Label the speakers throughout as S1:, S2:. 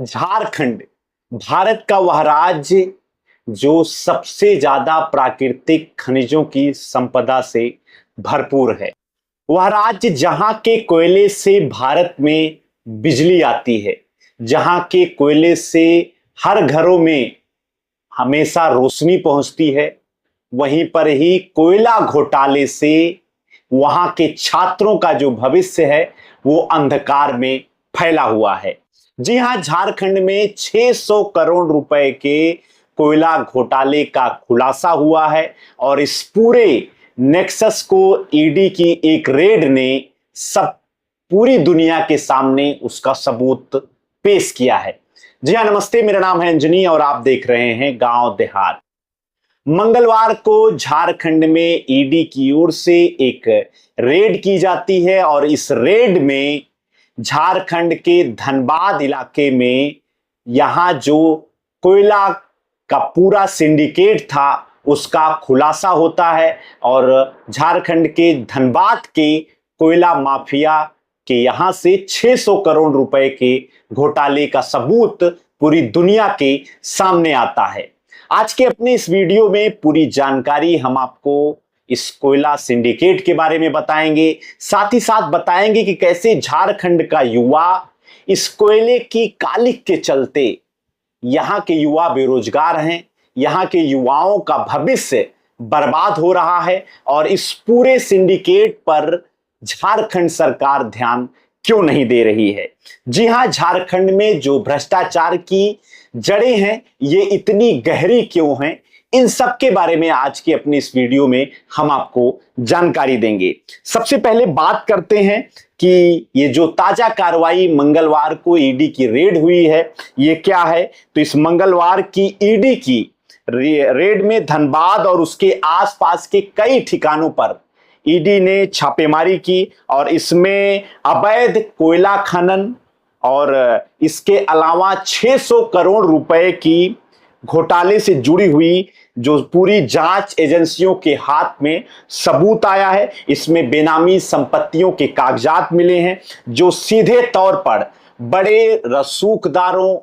S1: झारखंड भारत का वह राज्य जो सबसे ज्यादा प्राकृतिक खनिजों की संपदा से भरपूर है। वह राज्य जहां के कोयले से भारत में बिजली आती है, जहां के कोयले से हर घरों में हमेशा रोशनी पहुंचती है। वहीं पर ही कोयला घोटाले से वहां के छात्रों का जो भविष्य है वो अंधकार में फैला हुआ है। जी हां, झारखंड में 600 करोड़ रुपए के कोयला घोटाले का खुलासा हुआ है और इस पूरे नेक्सस को ईडी की एक रेड ने सब पूरी दुनिया के सामने उसका सबूत पेश किया है। जी हां, नमस्ते, मेरा नाम है अंजनी और आप देख रहे हैं गांव देहात। मंगलवार को झारखंड में ईडी की ओर से एक रेड की जाती है और इस रेड में झारखंड के धनबाद इलाके में यहां जो कोयला का पूरा सिंडिकेट था उसका खुलासा होता है और झारखंड के धनबाद के कोयला माफिया के यहां से 600 करोड़ रुपए के घोटाले का सबूत पूरी दुनिया के सामने आता है। आज के अपने इस वीडियो में पूरी जानकारी हम आपको इस कोयला सिंडिकेट के बारे में बताएंगे, साथ ही साथ बताएंगे कि कैसे झारखंड का युवा इस कोयले की कालिख के चलते यहां के युवा बेरोजगार हैं, यहां के युवाओं का भविष्य बर्बाद हो रहा है और इस पूरे सिंडिकेट पर झारखंड सरकार ध्यान क्यों नहीं दे रही है। जी हां, झारखंड में जो भ्रष्टाचार की जड़ें हैं ये इतनी गहरी क्यों हैं, इन सब के बारे में आज के अपने इस वीडियो में हम आपको जानकारी देंगे। सबसे पहले बात करते हैं कि ये जो ताजा कार्रवाई मंगलवार को ईडी की रेड हुई है ये क्या है। तो इस मंगलवार की ईडी की रेड में धनबाद और उसके आसपास के कई ठिकानों पर ईडी ने छापेमारी की और इसमें अवैध कोयला खनन और इसके अलावा 600 करोड़ रुपए की घोटाले से जुड़ी हुई जो पूरी जांच एजेंसियों के हाथ में सबूत आया है। इसमें बेनामी संपत्तियों के कागजात मिले हैं जो सीधे तौर पर बड़े रसूखदारों,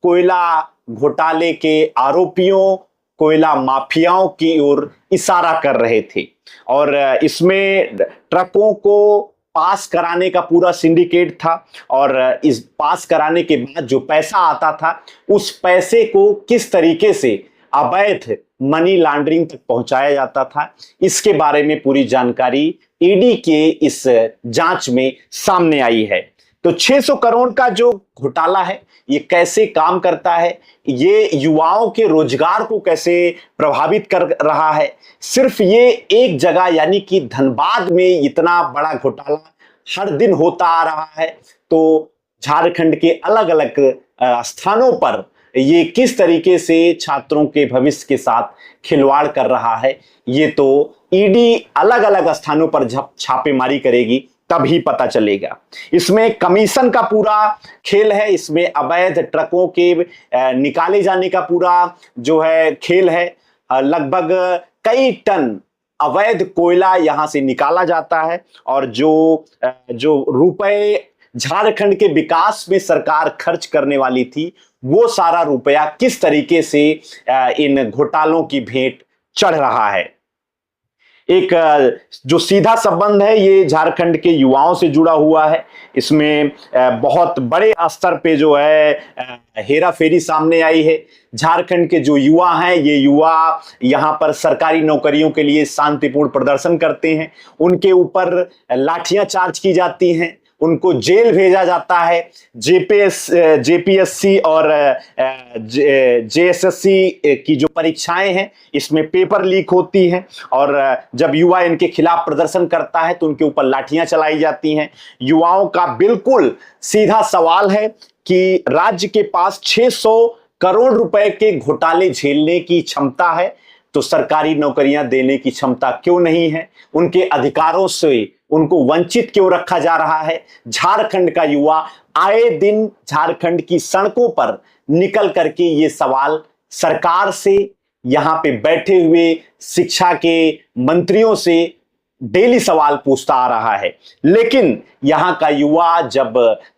S1: कोयला घोटाले के आरोपियों, कोयला माफियाओं की ओर इशारा कर रहे थे और इसमें ट्रकों को पास कराने का पूरा सिंडिकेट था और इस पास कराने के बाद जो पैसा आता था उस पैसे को किस तरीके से अवैध मनी लॉन्ड्रिंग तक पहुंचाया जाता था, इसके बारे में पूरी जानकारी ईडी के इस जांच में सामने आई है। तो 600 करोड़ का जो घोटाला है ये कैसे काम करता है, ये युवाओं के रोजगार को कैसे प्रभावित कर रहा है। सिर्फ ये एक जगह यानी कि धनबाद में इतना बड़ा घोटाला हर दिन होता आ रहा है, तो झारखंड के अलग अलग स्थानों पर ये किस तरीके से छात्रों के भविष्य के साथ खिलवाड़ कर रहा है ये तो ईडी अलग अलग स्थानों पर जब छापेमारी करेगी तभी पता चलेगा। इसमें कमीशन का पूरा खेल है, इसमें अवैध ट्रकों के निकाले जाने का पूरा जो है खेल है। लगभग कई टन अवैध कोयला यहां से निकाला जाता है और जो रुपए झारखंड के विकास में सरकार खर्च करने वाली थी वो सारा रुपया किस तरीके से इन घोटालों की भेंट चढ़ रहा है। एक जो सीधा संबंध है ये झारखंड के युवाओं से जुड़ा हुआ है। इसमें बहुत बड़े स्तर पे जो है हेरा फेरी सामने आई है। झारखंड के जो युवा हैं ये युवा यहाँ पर सरकारी नौकरियों के लिए शांतिपूर्ण प्रदर्शन करते हैं, उनके ऊपर लाठियां चार्ज की जाती हैं, उनको जेल भेजा जाता है। जेपीएससी और जेएसएससी की जो परीक्षाएं हैं इसमें पेपर लीक होती हैं और जब युवा इनके खिलाफ प्रदर्शन करता है तो उनके ऊपर लाठियां चलाई जाती हैं। युवाओं का बिल्कुल सीधा सवाल है कि राज्य के पास 600 करोड़ रुपए के घोटाले झेलने की क्षमता है तो सरकारी नौकरियां देने की क्षमता क्यों नहीं है, उनके अधिकारों से उनको वंचित क्यों रखा जा रहा है। झारखंड का युवा आए दिन झारखंड की सड़कों पर निकल करके ये सवाल सरकार से, यहां पे बैठे हुए शिक्षा के मंत्रियों से डेली सवाल पूछता आ रहा है। लेकिन यहां का युवा जब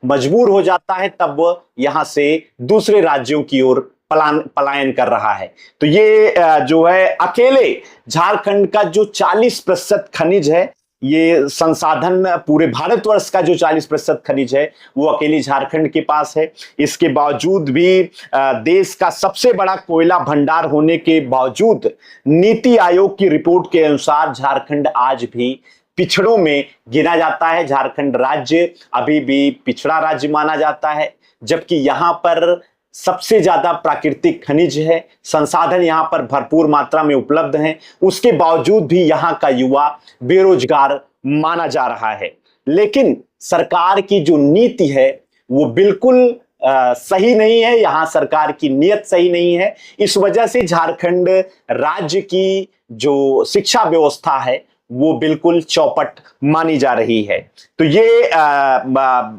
S1: मजबूर हो जाता है तब वह यहां से दूसरे राज्यों की ओर पलायन कर रहा है। तो ये जो है अकेले झारखंड का जो 40% खनिज है, ये संसाधन पूरे भारतवर्ष का जो 40% खनिज है वो अकेली झारखंड के पास है। इसके बावजूद भी देश का सबसे बड़ा कोयला भंडार होने के बावजूद नीति आयोग की रिपोर्ट के अनुसार झारखंड आज भी पिछड़ों में गिना जाता है। झारखंड राज्य अभी भी पिछड़ा राज्य माना जाता है, जबकि यहां पर सबसे ज्यादा प्राकृतिक खनिज है, संसाधन यहां पर भरपूर मात्रा में उपलब्ध हैं। उसके बावजूद भी यहां का युवा बेरोजगार माना जा रहा है। लेकिन सरकार की जो नीति है वो बिल्कुल सही नहीं है। यहां सरकार की नीयत सही नहीं है। इस वजह से झारखंड राज्य की जो शिक्षा व्यवस्था है वो बिल्कुल चौपट मानी जा रही है। तो ये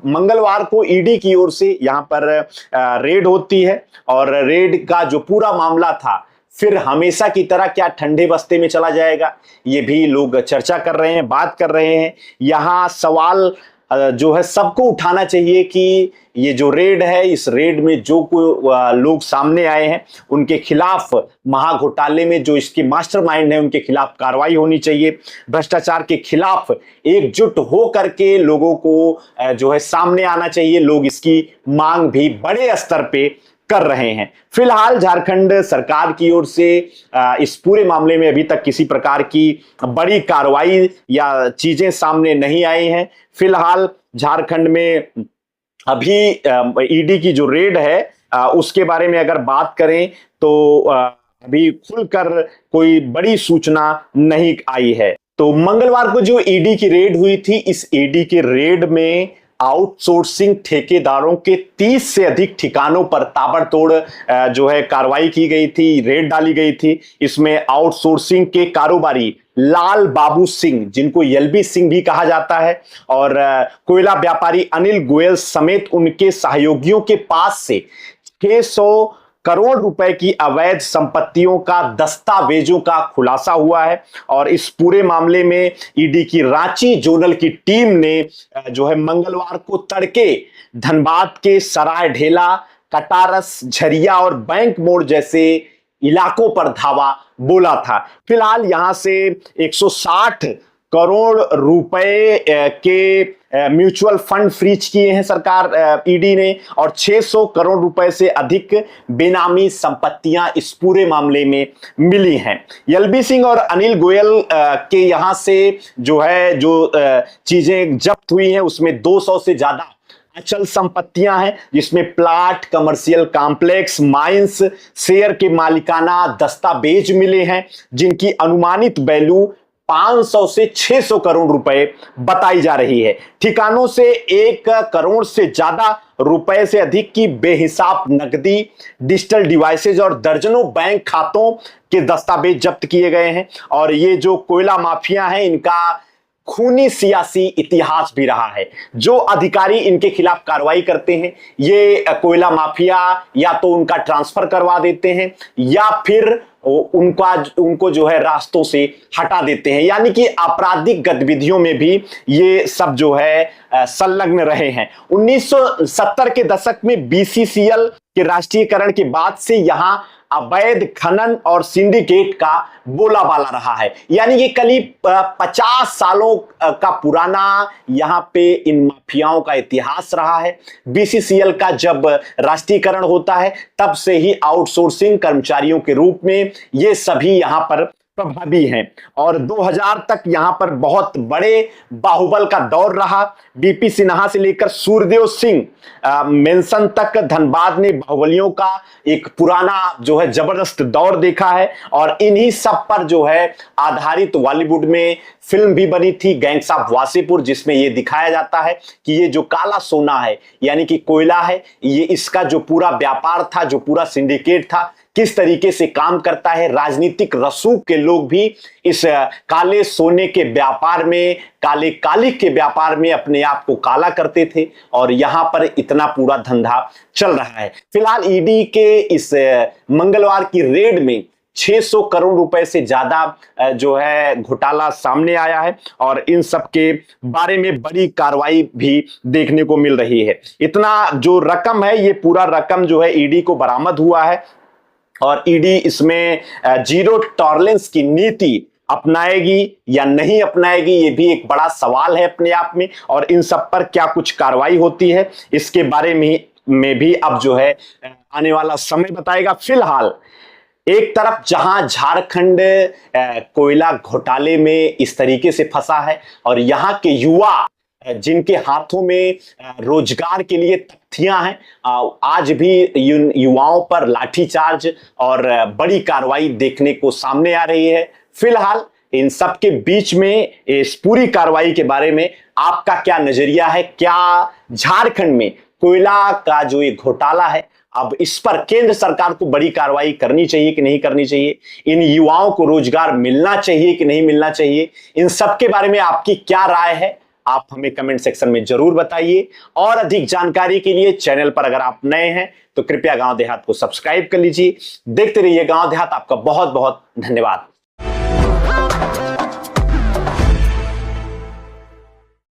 S1: मंगलवार को ईडी की ओर से यहां पर रेड होती है और रेड का जो पूरा मामला था फिर हमेशा की तरह क्या ठंडे बस्ते में चला जाएगा, ये भी लोग चर्चा कर रहे हैं, बात कर रहे हैं। यहां सवाल जो है सबको उठाना चाहिए कि ये जो रेड है, इस रेड में जो कोई लोग सामने आए हैं उनके खिलाफ, महाघोटाले में जो इसके मास्टरमाइंड है उनके खिलाफ कार्रवाई होनी चाहिए। भ्रष्टाचार के खिलाफ एकजुट हो करके लोगों को जो है सामने आना चाहिए। लोग इसकी मांग भी बड़े स्तर पे कर रहे हैं। फिलहाल झारखंड सरकार की ओर से इस पूरे मामले में अभी तक किसी प्रकार की बड़ी कार्रवाई या चीजें सामने नहीं आई हैं। फिलहाल झारखंड में अभी ईडी की जो रेड है उसके बारे में अगर बात करें तो अभी खुलकर कोई बड़ी सूचना नहीं आई है। तो मंगलवार को जो ईडी की रेड हुई थी, इस ईडी के रेड में आउटसोर्सिंग ठेकेदारों के 30 से अधिक ठिकानों पर ताबड़तोड़ जो है कार्रवाई की गई थी, रेड डाली गई थी। इसमें आउटसोर्सिंग के कारोबारी लाल बाबू सिंह, जिनको एलबी सिंह भी कहा जाता है, और कोयला व्यापारी अनिल गोयल समेत उनके सहयोगियों के पास से 600 करोड़ रुपए की अवैध संपत्तियों का दस्तावेजों का खुलासा हुआ है। और इस पूरे मामले में ईडी की रांची जोनल की टीम ने जो है मंगलवार को तड़के धनबाद के सराय ढेला, कटारस, झरिया और बैंक मोड़ जैसे इलाकों पर धावा बोला था। फिलहाल यहां से 160 करोड़ रुपए के म्यूचुअल फंड फ्रीज किए हैं सरकार ईडी ने, और 600 करोड़ रुपए से अधिक बेनामी संपत्तियां इस पूरे मामले में मिली हैं। एलबी सिंह और अनिल गोयल के यहां से जो है चीजें जब्त हुई हैं उसमें 200 से ज्यादा अचल संपत्तियां हैं, जिसमें plot, commercial complex, mines, share के मालिकाना दस्तावेज मिले हैं, जिनकी अनुमानित वैल्यू 500 से 600 करोड़ रुपए बताई जा रही है। ठिकानों से 1 करोड़ से ज्यादा रुपए से अधिक की बेहिसाब नकदी, डिजिटल डिवाइसेज और दर्जनों बैंक खातों के दस्तावेज जब्त किए गए हैं। और ये जो कोयला माफिया है, इनका खूनी सियासी इतिहास भी रहा है। जो अधिकारी इनके खिलाफ कार्रवाई करते हैं, ये कोयला माफिया या तो उनका ट्रांसफर करवा देते हैं या फिर उनको जो है रास्तों से हटा देते हैं। यानी कि आपराधिक गतिविधियों में भी ये सब जो है संलग्न रहे हैं। 1970 के दशक में बीसीसीएल के राष्ट्रीयकरण के बाद से यहां अवैध खनन और सिंडिकेट का बोलाबाला रहा है। यानी कि करीब 50 सालों का पुराना यहां पे इन माफियाओं का इतिहास रहा है। बीसीसीएल का जब राष्ट्रीयकरण होता है तब से ही आउटसोर्सिंग कर्मचारियों के रूप में ये सभी यहां पर प्रभावी हैं। और 2000 तक यहां पर बहुत बड़े बाहुबल का दौर रहा। बीपी सिन्हा से लेकर सूर्यदेव सिंह मेंशन तक धनबाद ने बाहुबलियों का एक पुराना जो है जबरदस्त दौर देखा है। और इन्हीं सब पर जो है आधारित बॉलीवुड में फिल्म भी बनी थी गैंग्स ऑफ वासेपुर, जिसमें यह दिखाया जाता है कि ये जो काला सोना है यानी कि कोयला है, ये इसका जो पूरा व्यापार था, जो पूरा सिंडिकेट था, किस तरीके से काम करता है। राजनीतिक रसूख के लोग भी इस काले सोने के व्यापार में, काले कालिक के व्यापार में अपने आप को काला करते थे। और यहां पर इतना पूरा धंधा चल रहा है। फिलहाल ईडी के इस मंगलवार की रेड में 600 करोड़ रुपए से ज्यादा जो है घोटाला सामने आया है और इन सब के बारे में बड़ी कार्रवाई भी देखने को मिल रही है। इतना जो रकम है, ये पूरा रकम जो है ईडी को बरामद हुआ है और ईडी इसमें जीरो टॉलरेंस की नीति अपनाएगी या नहीं अपनाएगी, ये भी एक बड़ा सवाल है अपने आप में। और इन सब पर क्या कुछ कार्रवाई होती है, इसके बारे में भी अब जो है आने वाला समय बताएगा। फिलहाल एक तरफ जहां झारखंड कोयला घोटाले में इस तरीके से फंसा है और यहाँ के युवा जिनके हाथों में रोजगार के लिए तख्तियां हैं, आज भी युवाओं पर लाठीचार्ज और बड़ी कार्रवाई देखने को सामने आ रही है। फिलहाल इन सब के बीच में इस पूरी कार्रवाई के बारे में आपका क्या नजरिया है? क्या झारखंड में कोयला का जो ये घोटाला है, अब इस पर केंद्र सरकार को बड़ी कार्रवाई करनी चाहिए कि नहीं करनी चाहिए? इन युवाओं को रोजगार मिलना चाहिए कि नहीं मिलना चाहिए? इन सब के बारे में आपकी क्या राय है? आप हमें कमेंट सेक्शन में जरूर बताइए। और अधिक जानकारी के लिए चैनल पर अगर आप नए हैं तो कृपया गांव देहात को सब्सक्राइब कर लीजिए। देखते रहिए गांव देहात। आपका बहुत बहुत धन्यवाद।